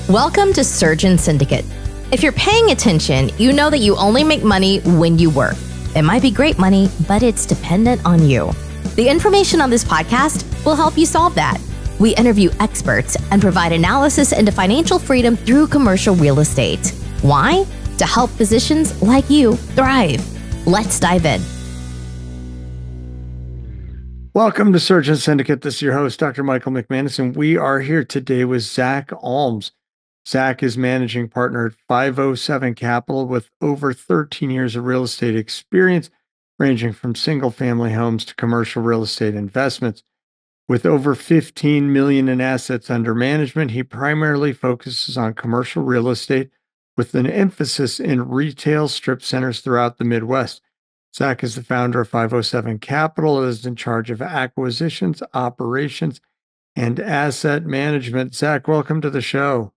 Welcome to Surgeon Syndicate. If you're paying attention, you know that you only make money when you work. It might be great money, but it's dependent on you. The information on this podcast will help you solve that. We interview experts and provide analysis into financial freedom through commercial real estate. Why? To help physicians like you thrive. Let's dive in. Welcome to Surgeon Syndicate. This is your host, Dr. Michael McManus, and we are here today with Zach Alms. Zach is managing partner at 507 Capital with over 13 years of real estate experience, ranging from single-family homes to commercial real estate investments. With over 15 million in assets under management, he primarily focuses on commercial real estate with an emphasis in retail strip centers throughout the Midwest. Zach is the founder of 507 Capital and is in charge of acquisitions, operations, and asset management. Zach, welcome to the show.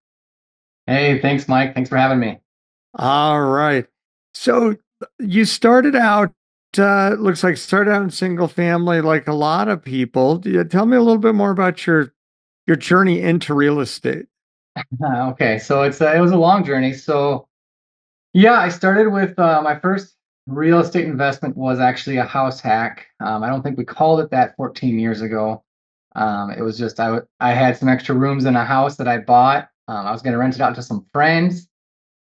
Hey, thanks, Mike. Thanks for having me. All right. So you started out, looks like started out in single family like a lot of people. Tell me a little bit more about your journey into real estate. Okay, so it was a long journey. So yeah, I started with my first real estate investment was actually a house hack. I don't think we called it that 14 years ago. It was just I had some extra rooms in a house that I bought. I was going to rent it out to some friends,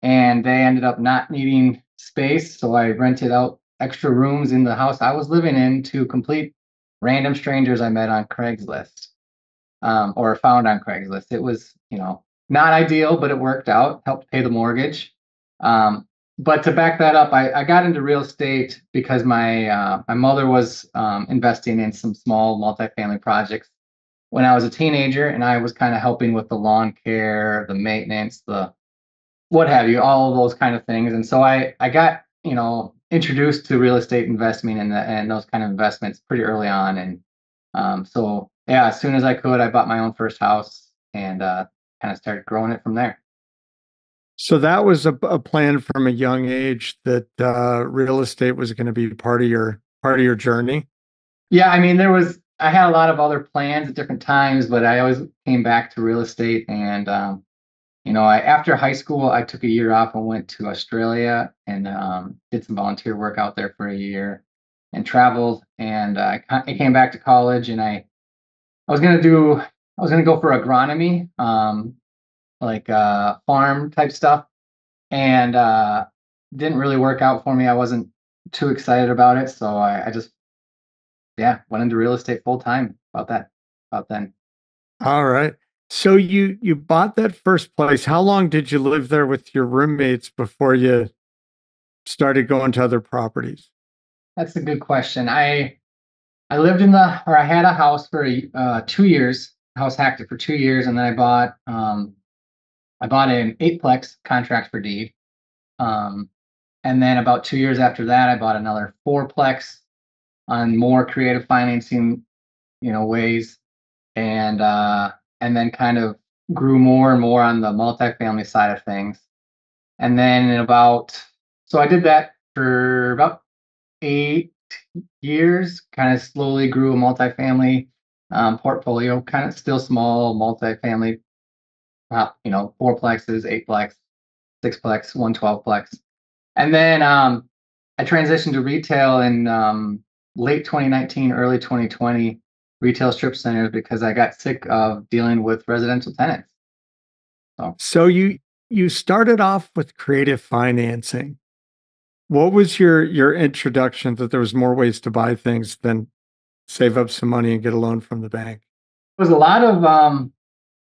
and they ended up not needing space, so I rented out extra rooms in the house I was living in to complete random strangers I met on Craigslist, or found on Craigslist. It was, not ideal, but it worked out, helped pay the mortgage. But to back that up, I got into real estate because my mother was investing in some small multifamily projects when I was a teenager, and I was kind of helping with the lawn care, the maintenance, the what have you, all of those kind of things. And so I got, introduced to real estate investing and those kind of investments pretty early on. And so, yeah, as soon as I could, I bought my own first house and kind of started growing it from there. So that was a plan from a young age that real estate was going to be part of your journey. Yeah, I mean, I had a lot of other plans at different times, but I always came back to real estate. And after high school, I took a year off and went to Australia and did some volunteer work out there for a year and traveled. And I came back to college, and I was gonna go for agronomy, like farm type stuff, and didn't really work out for me. I wasn't too excited about it, so I just went into real estate full time about then. All right. So you bought that first place. How long did you live there with your roommates before you started going to other properties? That's a good question. I lived I had a house for 2 years. House hacked it for 2 years, and then I bought an 8-plex contract for deed. And then about 2 years after that, I bought another 4-plex on more creative financing, ways, and then kind of grew more and more on the multifamily side of things. And then so I did that for about 8 years, kind of slowly grew a multifamily portfolio, kind of still small multifamily, 4-plexes, 8-plex, 6-plex, 112-plex. And then I transitioned to retail in late 2019, early 2020, retail strip centers, because I got sick of dealing with residential tenants. So you started off with creative financing. What was your introduction that there was more ways to buy things than save up some money and get a loan from the bank? It was a lot of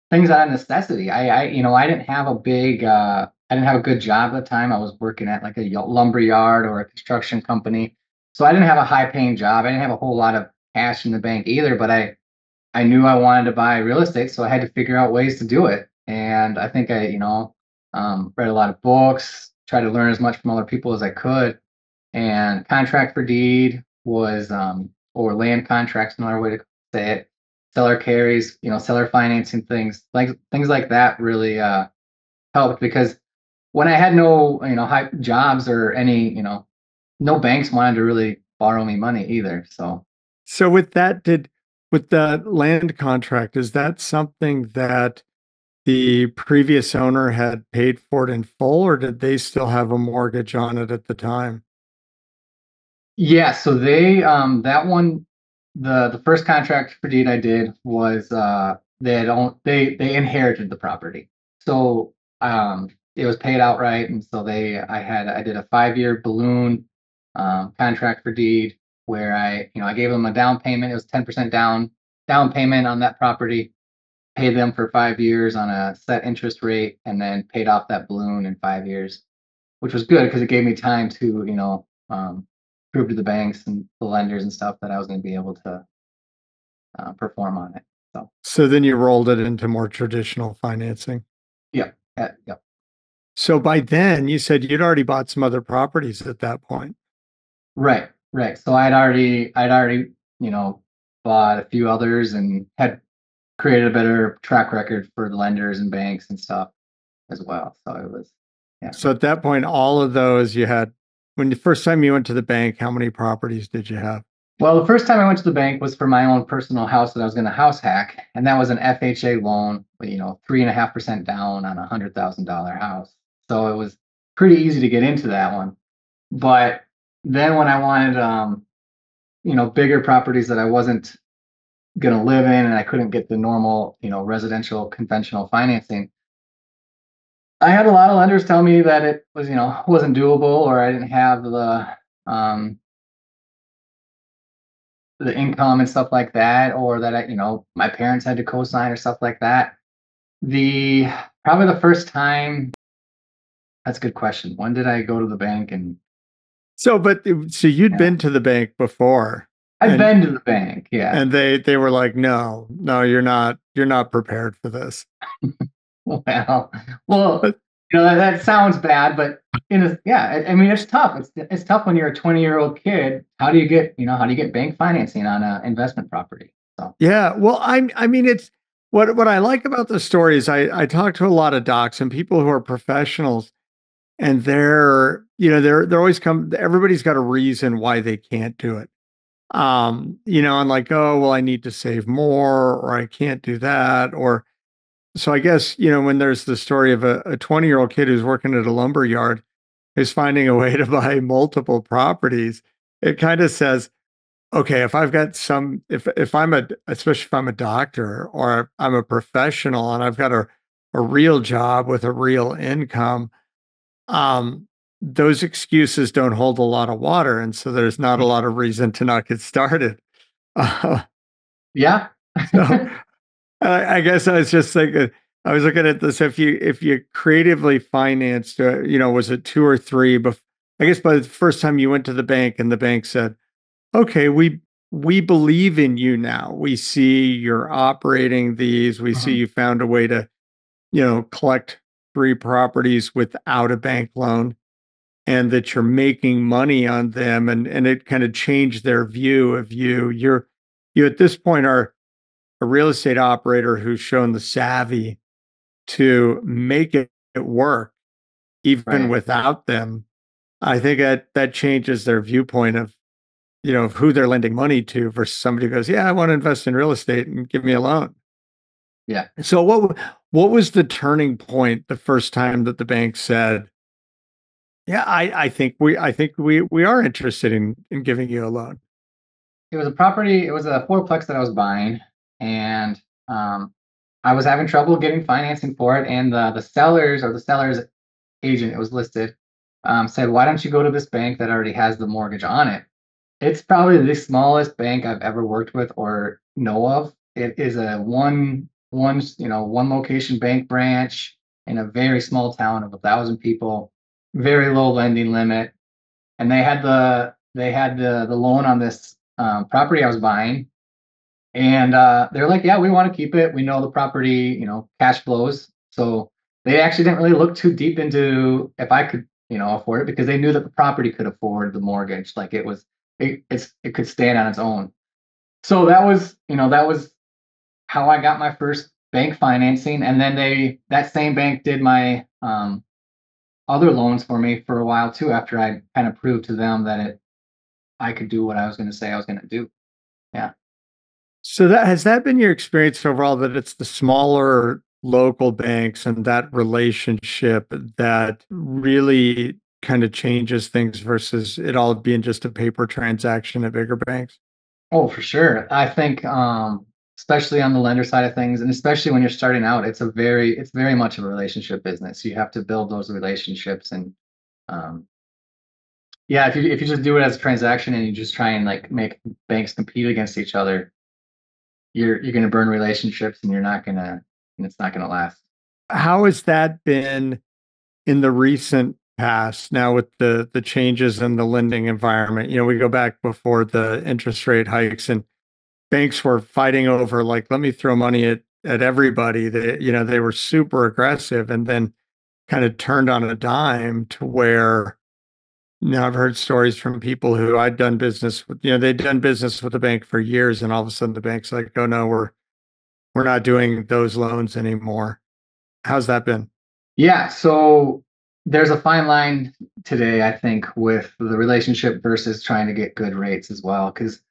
things out of necessity. I didn't have I didn't have a good job at the time. I was working at like a lumber yard or a construction company. So I didn't have a high paying job. I didn't have a whole lot of cash in the bank either, but I knew I wanted to buy real estate, so I had to figure out ways to do it. And I think I read a lot of books, tried to learn as much from other people as I could. And contract for deed was, or land contracts, another way to say it. Seller carries, seller financing, things like that really helped, because when I had no, high jobs or any, no banks wanted to really borrow me money either. So with the land contract, is that something that the previous owner had paid for it in full, or did they still have a mortgage on it at the time? Yeah, so they that one, the first contract for deed I did was they inherited the property. So it was paid outright, and so I did a 5-year balloon contract for deed where I gave them a down payment. It was 10% down payment on that property, paid them for 5 years on a set interest rate, and then paid off that balloon in 5 years, which was good because it gave me time to, prove to the banks and the lenders and stuff that I was going to be able to perform on it. So, So then you rolled it into more traditional financing. yeah, yeah. So by then you said you'd already bought some other properties at that point. Right, right. So I'd already, bought a few others and had created a better track record for the lenders and banks and stuff as well. So it was, yeah. So at that point, all of those you had, when the first time you went to the bank, how many properties did you have? Well, the first time I went to the bank was for my own personal house that I was going to house hack, and that was an FHA loan, 3.5% down on $100,000 house. So it was pretty easy to get into that one. But then when I wanted, bigger properties that I wasn't going to live in, and I couldn't get the normal, residential conventional financing, I had a lot of lenders tell me that it was, wasn't doable, or I didn't have um, the income and stuff like that, or that my parents had to co-sign or stuff like that. The Probably the first time, that's a good question. When did I go to the bank? And So you'd yeah, been to the bank before, I've and been to the bank. Yeah. and they were like, no, you're not prepared for this. Well, well, But that sounds bad, but yeah, I mean, it's tough. It's tough when you're a 20-year-old kid. How do you get bank financing on an investment property? So, yeah, well, I mean, it's what I like about the story is I talk to a lot of docs and people who are professionals, and they're always everybody's got a reason why they can't do it. And like, oh, well, I need to save more, or I can't do that. Or so I guess, when there's the story of a 20-year-old kid who's working at a lumber yard who's finding a way to buy multiple properties, it kind of says, okay, if I've got if especially if I'm a doctor or I'm a professional and I've got a real job with a real income, um, those excuses don't hold a lot of water. And so there's not a lot of reason to not get started. Uh, yeah. so I guess I was just thinking, I was looking at this. If you creatively financed, was it two or three? But I guess by the first time you went to the bank and the bank said, "Okay, we believe in you now. We see you're operating these. We see Mhm. you found a way to, collect 3 properties without a bank loan, and that you're making money on them." And it kind of changed their view of you. You at this point are a real estate operator who's shown the savvy to make it work even Right. without them. I think that changes their viewpoint of who they're lending money to versus somebody who goes, yeah, I want to invest in real estate and give me a loan. Yeah. So what was the turning point the first time that the bank said, yeah, I think we are interested in giving you a loan? It was a property. It was a fourplex that I was buying, and um, I was having trouble getting financing for it. And the sellers, or the seller's agent, it was listed, said, "Why don't you go to this bank that already has the mortgage on it?" It's probably the smallest bank I've ever worked with or know of. It is a one location bank branch in a very small town of 1,000 people, very low lending limit, and they had the loan on this property I was buying, and they're like, "Yeah, we want to keep it. We know the property, cash flows." So they actually didn't really look too deep into if I could, afford it, because they knew that the property could afford the mortgage. Like it could stand on its own. So that was how I got my first bank financing, and then that same bank did my other loans for me for a while too. After I kind of proved to them that I could do what I was going to say I was going to do. Yeah. So that has that been your experience overall, that it's the smaller local banks and that relationship that really kind of changes things versus it all being just a paper transaction at bigger banks? Oh, for sure. I think, especially on the lender side of things, and especially when you're starting out, it's very much a relationship business. You have to build those relationships, and um, yeah, if you just do it as a transaction and you just try and like make banks compete against each other, you're going to burn relationships, and it's not gonna last. How has that been in the recent past now with the changes in the lending environment? We go back before the interest rate hikes and banks were fighting over like, let me throw money at everybody. They were super aggressive and then kind of turned on a dime to where now I've heard stories from people who I'd done business with, they'd done business with the bank for years and all of a sudden the bank's like, oh no, we're not doing those loans anymore. How's that been? Yeah, so there's a fine line today, I think, with the relationship versus trying to get good rates as well, because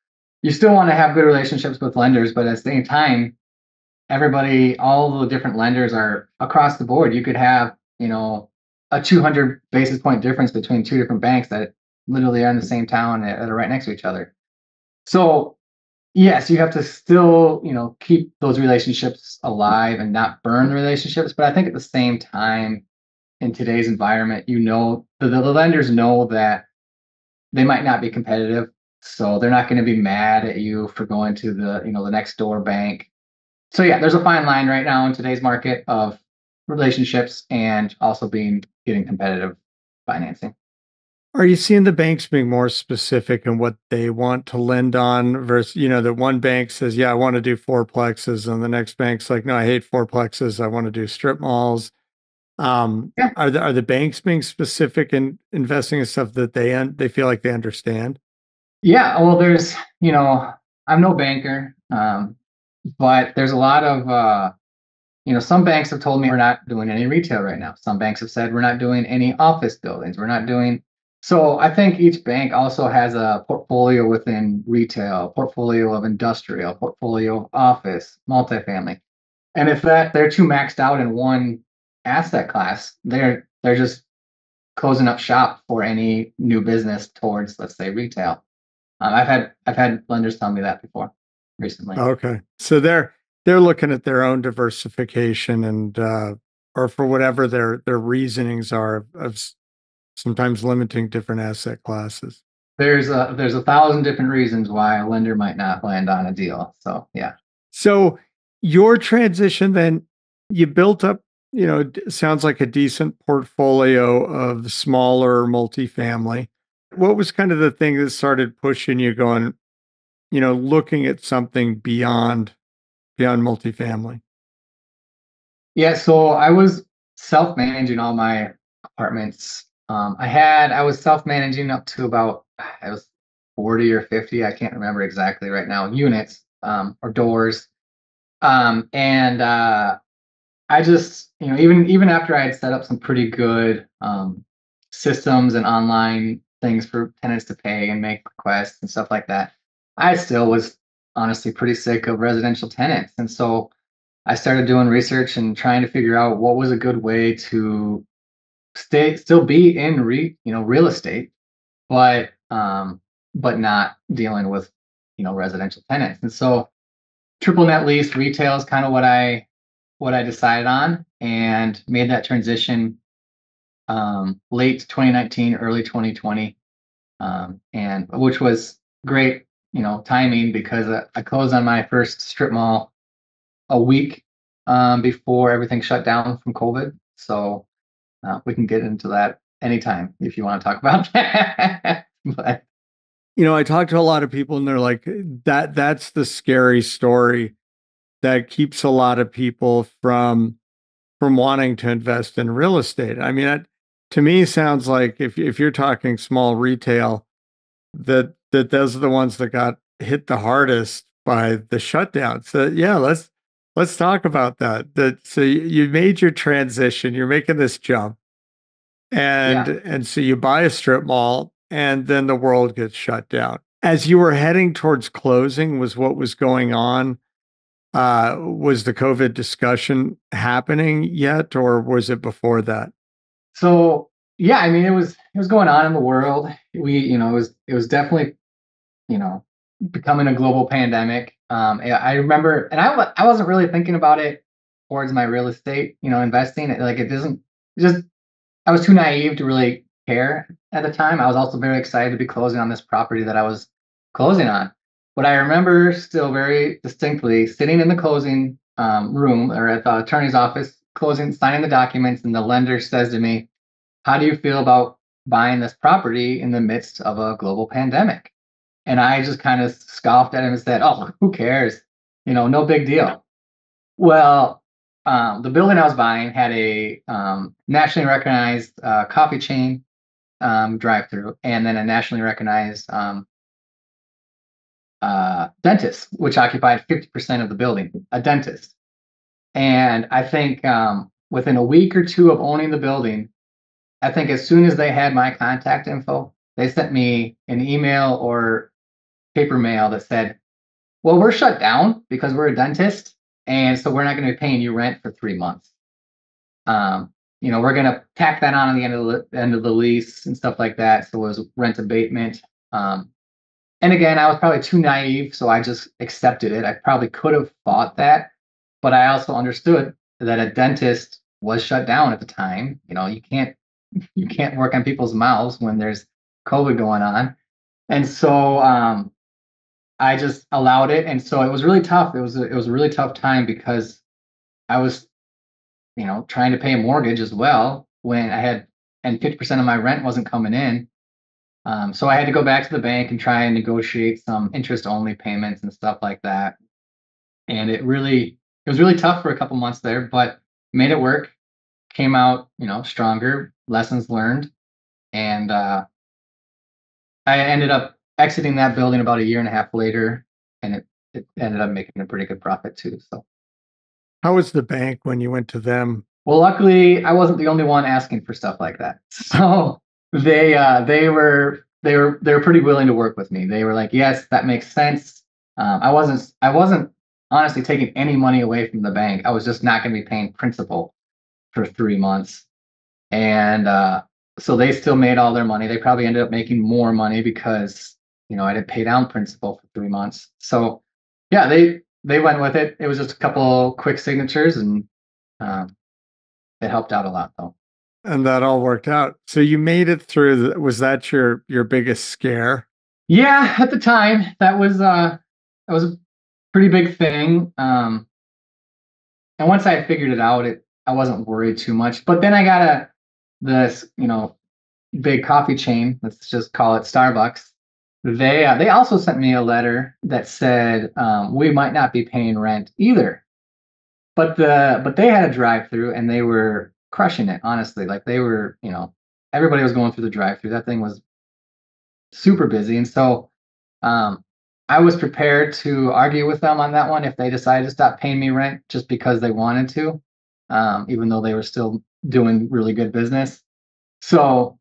you still want to have good relationships with lenders, but at the same time, all the different lenders are across the board. You could have, a 200 basis point difference between two different banks that literally are in the same town that are right next to each other. So yes, you have to still, keep those relationships alive and not burn the relationships. But I think at the same time, in today's environment, the lenders know that they might not be competitive, so they're not going to be mad at you for going to the next door bank. So yeah, there's a fine line right now in today's market of relationships and also getting competitive financing. Are you seeing the banks being more specific in what they want to lend on versus, that one bank says, yeah, I want to do fourplexes, and the next bank's like, no, I hate fourplexes. I want to do strip malls. Yeah. Are the banks being specific in investing in stuff that they feel like they understand? Yeah, well, I'm no banker, but there's a lot of some banks have told me we're not doing any retail right now. Some banks have said we're not doing any office buildings. We're not doing. So I think each bank also has a portfolio within retail, portfolio of industrial, portfolio of office, multifamily. And if they're too maxed out in one asset class, they're just closing up shop for any new business towards, let's say, retail. I've had lenders tell me that before recently. Okay. So they're looking at their own diversification and or for whatever their reasonings are of sometimes limiting different asset classes. There's a thousand different reasons why a lender might not land on a deal. So yeah. So your transition then, you built up, sounds like a decent portfolio of smaller multifamily. What was kind of the thing that started pushing you going, looking at something beyond multifamily? Yeah, so I was self-managing all my apartments. I was self-managing up to about, I was 40 or 50, I can't remember exactly right now, units, or doors. And I just, even after I had set up some pretty good systems and online things for tenants to pay and make requests and stuff like that, I still was honestly pretty sick of residential tenants. And so I started doing research and trying to figure out what was a good way to still be in real estate, but not dealing with residential tenants. And so triple net lease retail is kind of what I decided on, and made that transition late 2019, early 2020, and which was great, timing, because I closed on my first strip mall a week before everything shut down from COVID. So we can get into that anytime if you want to talk about that. But I talk to a lot of people and they're like, that's the scary story that keeps a lot of people from wanting to invest in real estate. I mean, that to me sounds like if you're talking small retail, that those are the ones that got hit the hardest by the shutdown. So yeah, let's talk about that. So you made your transition, you're making this jump, and yeah, and so you buy a strip mall, and then the world gets shut down. As you were heading towards closing, was what was going on Was the COVID discussion happening yet, or was it before that? So yeah, I mean, it was going on in the world. It was definitely, you know, becoming a global pandemic. I remember, and I wasn't really thinking about it towards my real estate, investing. Like it doesn't it just I was too naive to really care at the time. I was also very excited to be closing on this property that I was closing on. But I remember still very distinctly sitting in the closing room or at the attorney's office, closing, signing the documents, and the lender says to me, "How do you feel about buying this property in the midst of a global pandemic?" And I just kind of scoffed at him and said, "Oh, who cares? No big deal." Well, the building I was buying had a nationally recognized coffee chain drive-through, and then a nationally recognized dentist, which occupied 50% of the building, a dentist. And I think within a week or two of owning the building, I think as soon as they had my contact info, they sent me an email or paper mail that said, "Well, we're shut down because we're a dentist, and so we're not going to be paying you rent for 3 months. We're going to tack that on at the end of the lease and stuff like that." So it was rent abatement. And again, I was probably too naive, so I just accepted it. I probably could have fought that, but I also understood that a dentist was shut down at the time. You can't work on people's mouths when there's COVID going on, and so I just allowed it. And so it was really tough. It was a really tough time because I was trying to pay a mortgage as well when I had, and 50% of my rent wasn't coming in. So I had to go back to the bank and try and negotiate some interest only payments and stuff like that. And it was really tough for a couple months there, but made it work. Came out, stronger, lessons learned, and I ended up exiting that building about a year and a half later, and it ended up making a pretty good profit too. So, How was the bank when you went to them? well, luckily, I wasn't the only one asking for stuff like that. So they were pretty willing to work with me. They were like, "Yes, that makes sense." I wasn't honestly taking any money away from the bank. I was just not going to be paying principal for 3 months, and so they still made all their money. They probably ended up making more money because I didn't pay down principal for 3 months. So yeah, they went with it. It was just a couple quick signatures, and um, it helped out a lot though. And that all worked out. So you made it through. Was that your biggest scare? Yeah, at the time that was a pretty big thing. And once I had figured it out, I wasn't worried too much. But then I got this big coffee chain. Let's just call it Starbucks. They also sent me a letter that said we might not be paying rent either. But they had a drive through and they were crushing it. Honestly, like they were, everybody was going through the drive through. That thing was super busy, and so um, I was prepared to argue with them on that one if they decided to stop paying me rent just because they wanted to, even though they were still doing really good business. So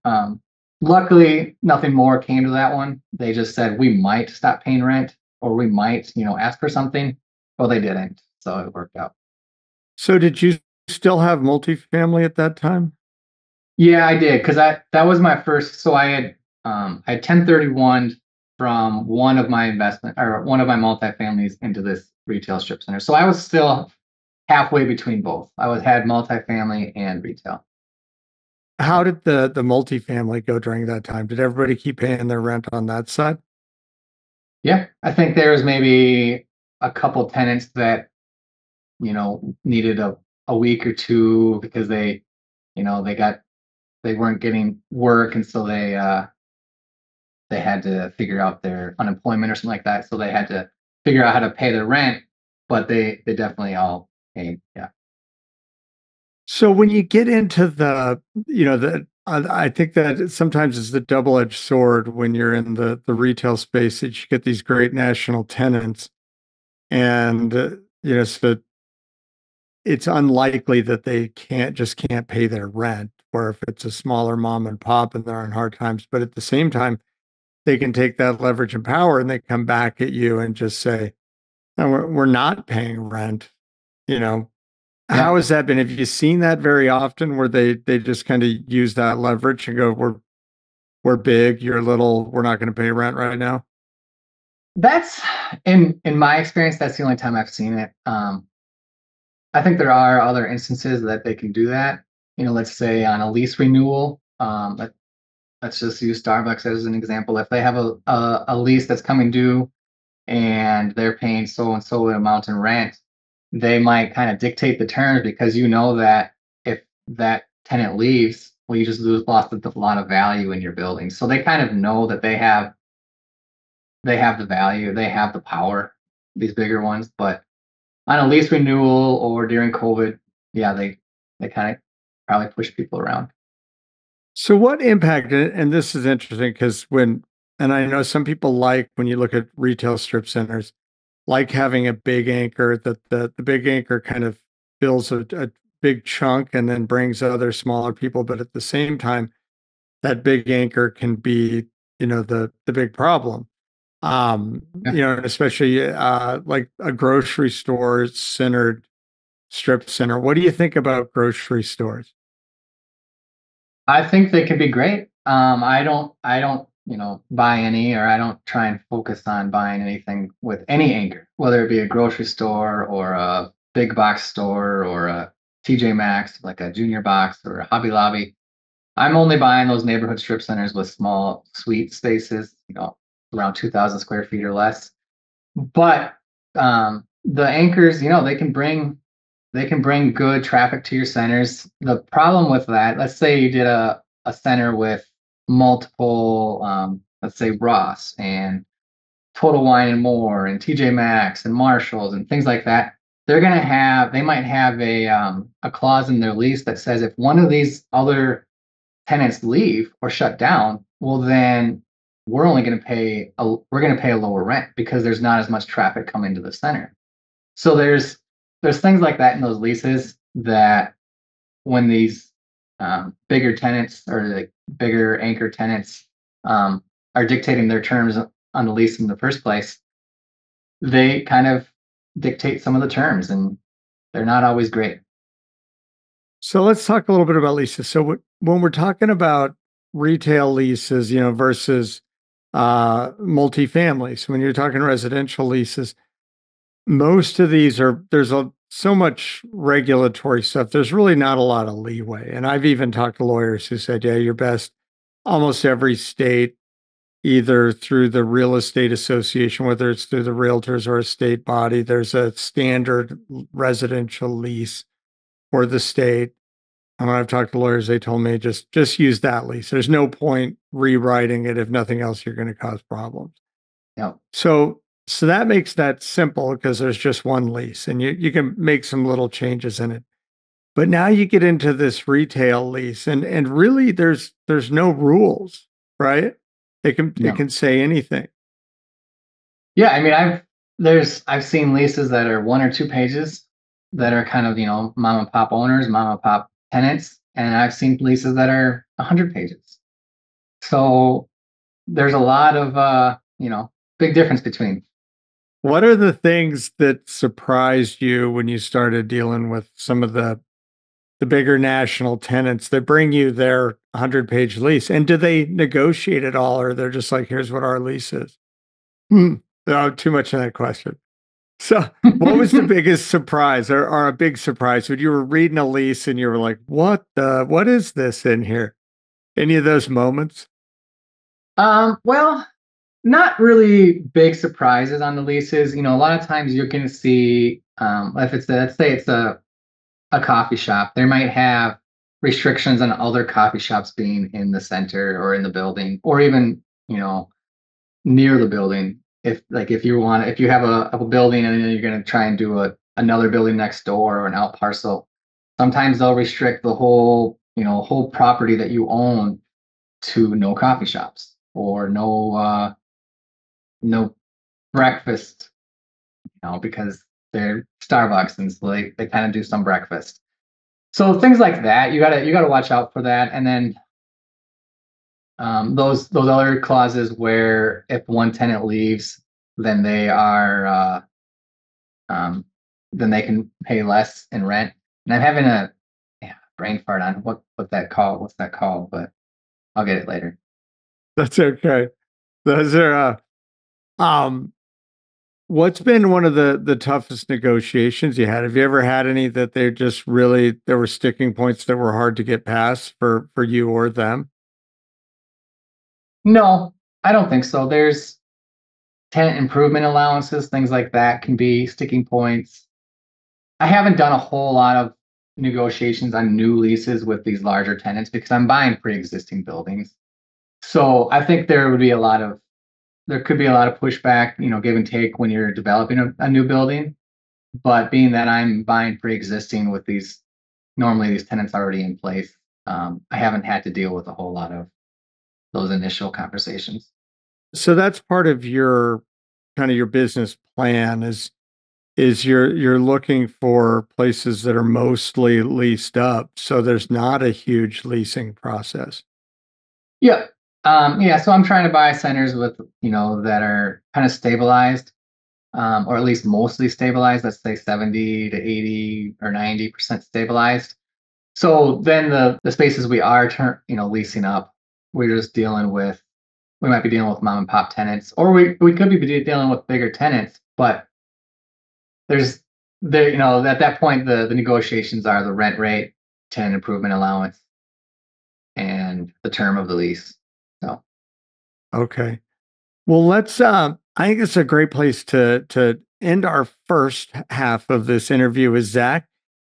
luckily, nothing more came to that one. They just said we might stop paying rent or we might, ask for something. Well, they didn't, so it worked out. So did you still have multifamily at that time? Yeah, I did because that was my first. So I had 1031 from one of my investment or one of my multifamilies into this retail strip center. So I was still halfway between both. Had multifamily and retail. How did the multifamily go during that time? Did everybody keep paying their rent on that side? Yeah, I think there was maybe a couple tenants that needed a week or two because you know, they got they weren't getting work, and so they had to figure out their unemployment or something like that. So they had to figure out how to pay their rent, but they definitely all paid. Yeah. So when you get into I think that sometimes it's the double-edged sword when you're in the retail space that you get these great national tenants, and so it's unlikely that they can't pay their rent, or if it's a smaller mom and pop and they're in hard times. But at the same time, they can take that leverage and power and they come back at you and just say, and we're not paying rent, you know, how Yeah, has that been? Have you seen that very often where they just kind of use that leverage and go, we're big, you're little, we're not going to pay rent right now? that's in my experience, that's the only time I've seen it. I think there are other instances that they can do that. Let's say on a lease renewal. Let's just use Starbucks as an example. If they have a lease that's coming due and they're paying so and so amount in rent, they might kind of dictate the terms because that if that tenant leaves, well, you just lost a lot of value in your building. So they kind of know that they have the value, they have the power, these bigger ones. But on a lease renewal or during COVID, yeah, they kind of probably push people around. So what impact, and this is interesting because and I know some people like when you look at retail strip centers, like having a big anchor that the big anchor kind of fills a big chunk and then brings other smaller people. But at the same time, that big anchor can be, the big problem. Yeah. And especially like a grocery store centered strip center. What do you think about grocery stores? I think they could be great. I don't, buy any, or I don't try and focus on buying anything with any anchor, whether it be a grocery store or a big box store or a TJ Maxx, like a junior box or a Hobby Lobby. I'm only buying those neighborhood strip centers with small suite spaces, around 2,000 square feet or less. But the anchors, they can bring good traffic to your centers. The problem with that, let's say you did a center with multiple, let's say Ross and Total Wine and More and TJ Maxx and Marshalls and things like that. They might have a clause in their lease that says if one of these other tenants leave or shut down, well then we're going to pay a lower rent because there's not as much traffic coming to the center. So there's things like that in those leases that when these bigger tenants or the bigger anchor tenants are dictating their terms on the lease in the first place, they kind of dictate some of the terms, and they're not always great. So let's talk a little bit about leases. So when we're talking about retail leases, versus multifamily. So when you're talking residential leases, most of these so much regulatory stuff. There's really not a lot of leeway. And I've even talked to lawyers who said, yeah, you're best almost every state, either through the real estate association, whether it's through the realtors or a state body, there's a standard residential lease for the state. And when I've talked to lawyers, they told me just use that lease. There's no point rewriting it. If nothing else, you're going to cause problems. Yeah. So that makes that simple because there's just one lease and you can make some little changes in it. But now you get into this retail lease and really there's no rules, right? It Yeah. can say anything. Yeah, I mean, I've seen leases that are 1 or 2 pages that are kind of, mom and pop owners, mom and pop tenants, and I've seen leases that are 100 pages. So there's a lot of big difference between. What are the things that surprised you when you started dealing with some of the bigger national tenants that bring you their 100-page lease? And do they negotiate at all, or they're just like, here's what our lease is? Hmm. Oh, too much in that question. So, what was the biggest surprise or a big surprise when you were reading a lease and you were like, what is this in here? Any of those moments? Well, not really big surprises on the leases. A lot of times you're going to see, if let's say it's a coffee shop, they might have restrictions on other coffee shops being in the center or in the building, or even, near the building. If you have a building and then you're going to try and do another building next door or an out parcel, sometimes they'll restrict the whole property that you own to no coffee shops or no breakfast, because they're Starbucks and so they kind of do some breakfast. So things like that, you gotta watch out for that. And then those other clauses where if one tenant leaves, then they are then they can pay less in rent. And I'm having a brain fart on what's that called, but I'll get it later. That's okay. Those are what's been one of the toughest negotiations you had? Have you ever had any that they're just really there were sticking points that were hard to get past for you or them? No, I don't think so. There's tenant improvement allowances, things like that can be sticking points. I haven't done a whole lot of negotiations on new leases with these larger tenants because I'm buying pre-existing buildings. So I think there could be a lot of pushback, give and take when you're developing a new building. But being that I'm buying pre-existing with normally these tenants already in place, I haven't had to deal with a whole lot of those initial conversations. So that's part of your kind of your business plan is you're looking for places that are mostly leased up, so there's not a huge leasing process. Yeah. Yeah. So I'm trying to buy centers with, that are kind of stabilized, or at least mostly stabilized. Let's say 70 to 80 or 90% stabilized. So then the spaces we are leasing up, we might be dealing with mom and pop tenants, or we could be dealing with bigger tenants, but at that point, the negotiations are the rent rate, tenant improvement allowance, and the term of the lease. So, Okay. Well, I think it's a great place to end our first half of this interview with Zach.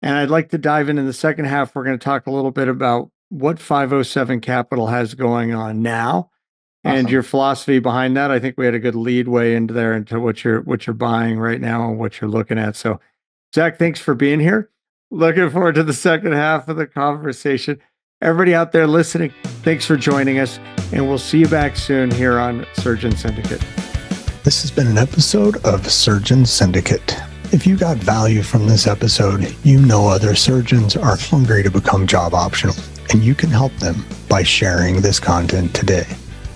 And I'd like to dive into the second half. We're going to talk a little bit about what 507 Capital has going on now and awesome. your philosophy behind that. I think we had a good lead way into there into what you're buying right now and what you're looking at. So, Zach, thanks for being here. Looking forward to the second half of the conversation. Everybody out there listening, thanks for joining us, and we'll see you back soon here on Surgeon Syndicate. This has been an episode of Surgeon Syndicate. If you got value from this episode, you know other surgeons are hungry to become job optional, and you can help them by sharing this content today.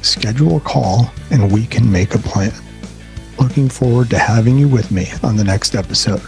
Schedule a call and we can make a plan. Looking forward to having you with me on the next episode.